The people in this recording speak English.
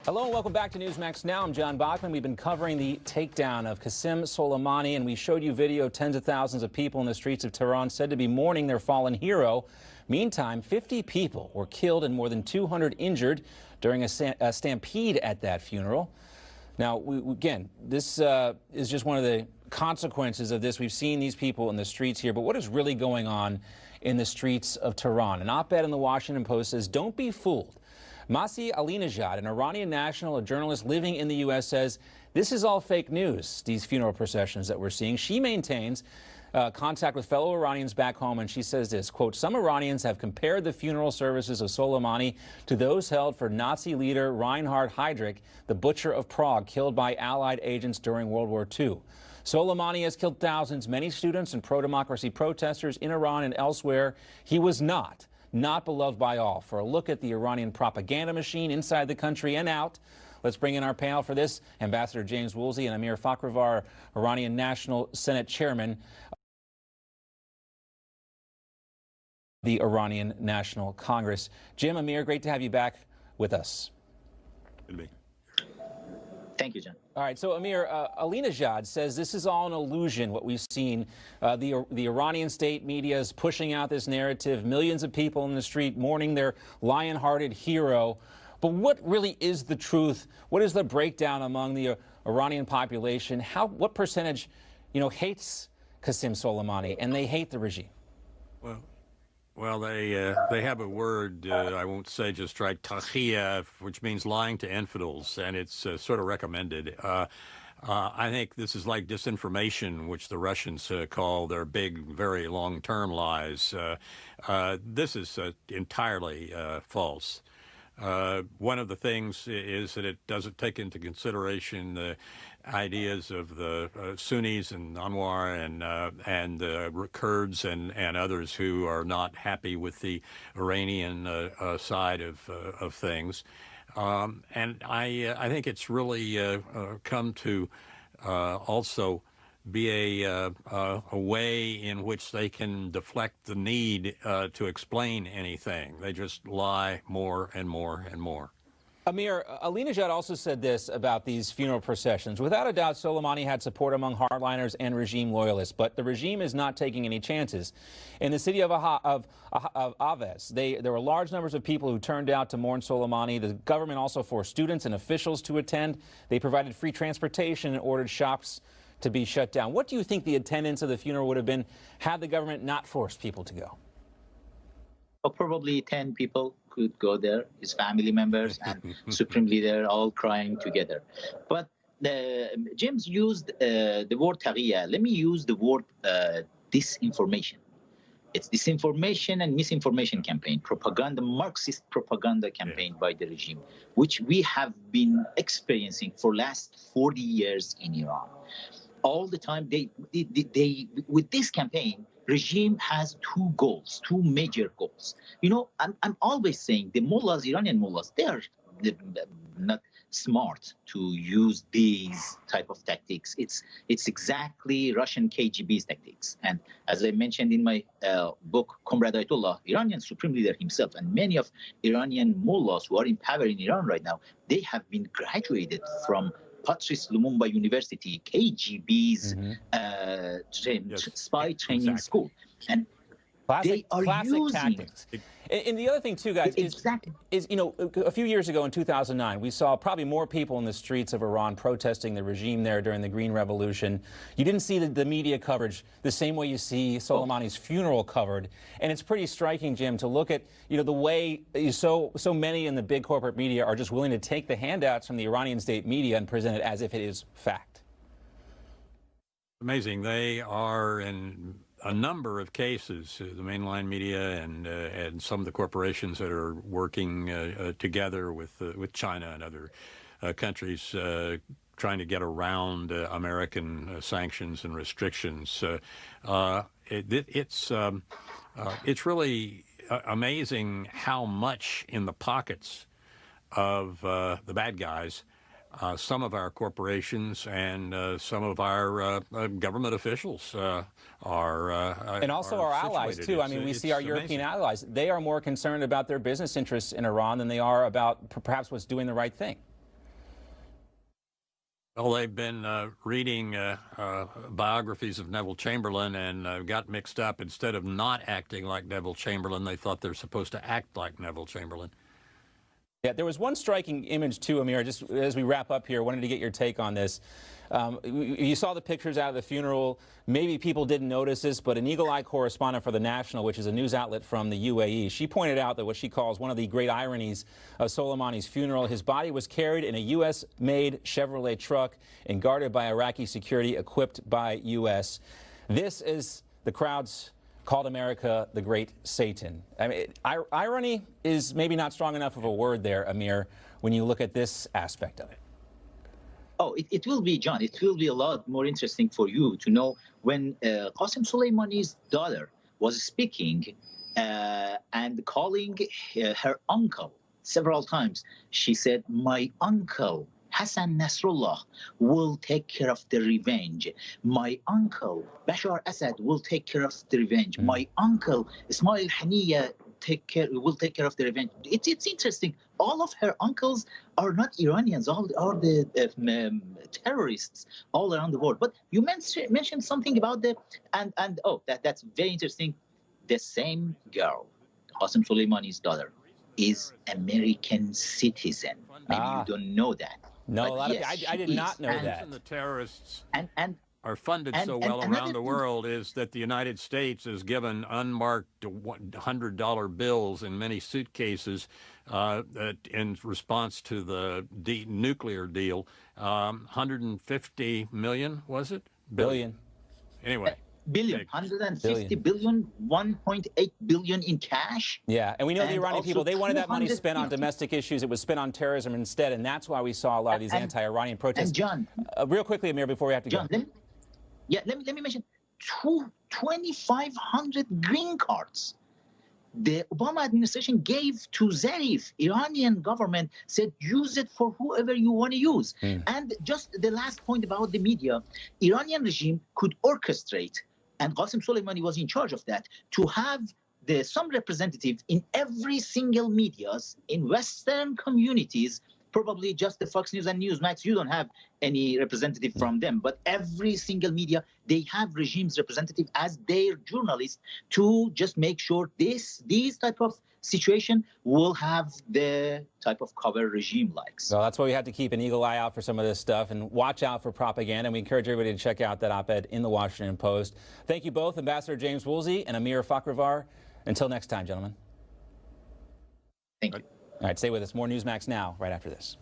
Hello and welcome back to Newsmax Now. I'm John Bachman. We've been covering the takedown of Qasem Soleimani, and we showed you video. Tens of thousands of people in the streets of Tehran said to be mourning their fallen hero. Meantime, 50 people were killed and more than 200 injured during a stampede at that funeral. Now, again, this is just one of the consequences of this. We've seen these people in the streets here, but what is really going on in the streets of Tehran? An op-ed in the Washington Post says, "Don't be fooled." Masih Alinejad, an Iranian national, a journalist living in the U.S., says this is all fake news, these funeral processions that we're seeing. She maintains contact with fellow Iranians back home, and she says this, quote, "Some Iranians have compared the funeral services of Soleimani to those held for Nazi leader Reinhard Heydrich, the butcher of Prague, killed by Allied agents during World War II. Soleimani has killed thousands, many students and pro-democracy protesters in Iran and elsewhere. He was not beloved by all." For a look at the Iranian propaganda machine inside the country and out, let's bring in our panel for this. Ambassador James Woolsey and Amir Fakhravar, Iranian National Senate Chairman, the Iranian National Congress. Jim, Amir, great to have you back with us. Good to be. Thank you, John. All right, so Amir, Alinejad says this is all an illusion, what we've seen. The Iranian state media is pushing out this narrative, millions of people in the street mourning their lion-hearted hero. But what really is the truth? What is the breakdown among the Iranian population? What percentage, hates Qasem Soleimani, and they hate the regime? Well, they have a word, I won't say just right, tahiyya, which means lying to infidels, and it's sort of recommended. I think this is like disinformation, which the Russians call their big, very long-term lies. This is entirely false. One of the things is that it doesn't take into consideration the ideas of the Sunnis and Anwar and the Kurds and others who are not happy with the Iranian side of things. And I think it's really come to also be a way in which they can deflect the need to explain anything. They just lie more and more and more. Amir, Alinejad also said this about these funeral processions. Without a doubt, Soleimani had support among hardliners and regime loyalists, but the regime is not taking any chances. In the city of Aves, there were large numbers of people who turned out to mourn Soleimani. The government also forced students and officials to attend. They provided free transportation and ordered shops to be shut down. What do you think the attendance of the funeral would have been had the government not forced people to go? Well, probably 10 people could go there, his family members and Supreme Leader all crying together. But James used the word taghiya. Let me use the word disinformation. It's disinformation and misinformation campaign, propaganda, Marxist propaganda campaign by the regime, which we have been experiencing for last 40 years in Iran. All the time, they with this campaign, regime has two major goals. I'm always saying the mullahs, Iranian mullahs, they're not smart to use these type of tactics. It's exactly Russian KGB's tactics. And as I mentioned in my book, Comrade Ayatollah, Iranian Supreme Leader himself and many of Iranian mullahs who are in power in Iran right now, they have been graduated from Patrice Lumumba University, KGB's spy training school. And they are using tactics. And the other thing, too, guys, is, a few years ago in 2009, we saw probably more people in the streets of Iran protesting the regime there during the Green Revolution. You didn't see the media coverage the same way you see Soleimani's funeral covered. And it's pretty striking, Jim, to look at, the way so many in the big corporate media are just willing to take the handouts from the Iranian state media and present it as if it is fact. Amazing. They are in a number of cases, the mainline media and some of the corporations that are working together with China and other countries trying to get around American sanctions and restrictions. It's really amazing how much in the pockets of the bad guys some of our corporations and some of our government officials are and also our allies too. I mean, we see our European allies. They are more concerned about their business interests in Iran than they are about perhaps what's doing the right thing. Well, they've been reading biographies of Neville Chamberlain and got mixed up. Instead of not acting like Neville Chamberlain, they thought they're supposed to act like Neville Chamberlain. Yeah, there was one striking image too, Amir, just as we wrap up here, wanted to get your take on this. You saw the pictures out of the funeral. Maybe people didn't notice this, but an eagle-eye correspondent for The National, which is a news outlet from the UAE, she pointed out that what she calls one of the great ironies of Soleimani's funeral, his body was carried in a U.S.-made Chevrolet truck and guarded by Iraqi security equipped by U.S. This is the crowd's called America the Great Satan. I mean, irony is maybe not strong enough of a word there, Amir, when you look at this aspect of it. Oh, it will be, John. It will be a lot more interesting for you to know when Qasem Soleimani's daughter was speaking and calling her uncle several times. She said, "My uncle Hassan Nasrallah will take care of the revenge. My uncle Bashar Assad will take care of the revenge. My uncle Ismail Haniyeh will take care of the revenge." It's interesting. All of her uncles are not Iranians. All are the terrorists all around the world. But you mentioned something about that's very interesting. The same girl, Qasem Soleimani's daughter, is American citizen. Maybe you don't know that. No, I did not know that. And the terrorists and are funded so well around the world is that the United States has given unmarked $100 bills in many suitcases in response to the nuclear deal. 150 million, was it? Billion. Anyway. Billion, 150 billion, 1.8 billion in cash. Yeah, and we know the Iranian people, they wanted that money spent on domestic issues. It was spent on terrorism instead, and that's why we saw a lot of these anti-Iranian protests. And John, real quickly, Amir, before we have to go. Let me mention 2,500 green cards. The Obama administration gave to Zarif. Iranian government said, use it for whoever you want to use. And just the last point about the media, Iranian regime could orchestrate, and Qasem Soleimani was in charge of that, to have some representative in every single medias in Western communities. Probably just the Fox News and Newsmax, you don't have any representative from them, but every single media, they have regime's representative as their journalists to just make sure these type of situation will have the type of cover regime likes. So that's why we have to keep an eagle eye out for some of this stuff and watch out for propaganda. And we encourage everybody to check out that op-ed in the Washington Post. Thank you both, Ambassador James Woolsey and Amir Fakhrāvar. Until next time, gentlemen. Thank you. All right, stay with us. More Newsmax now, right after this.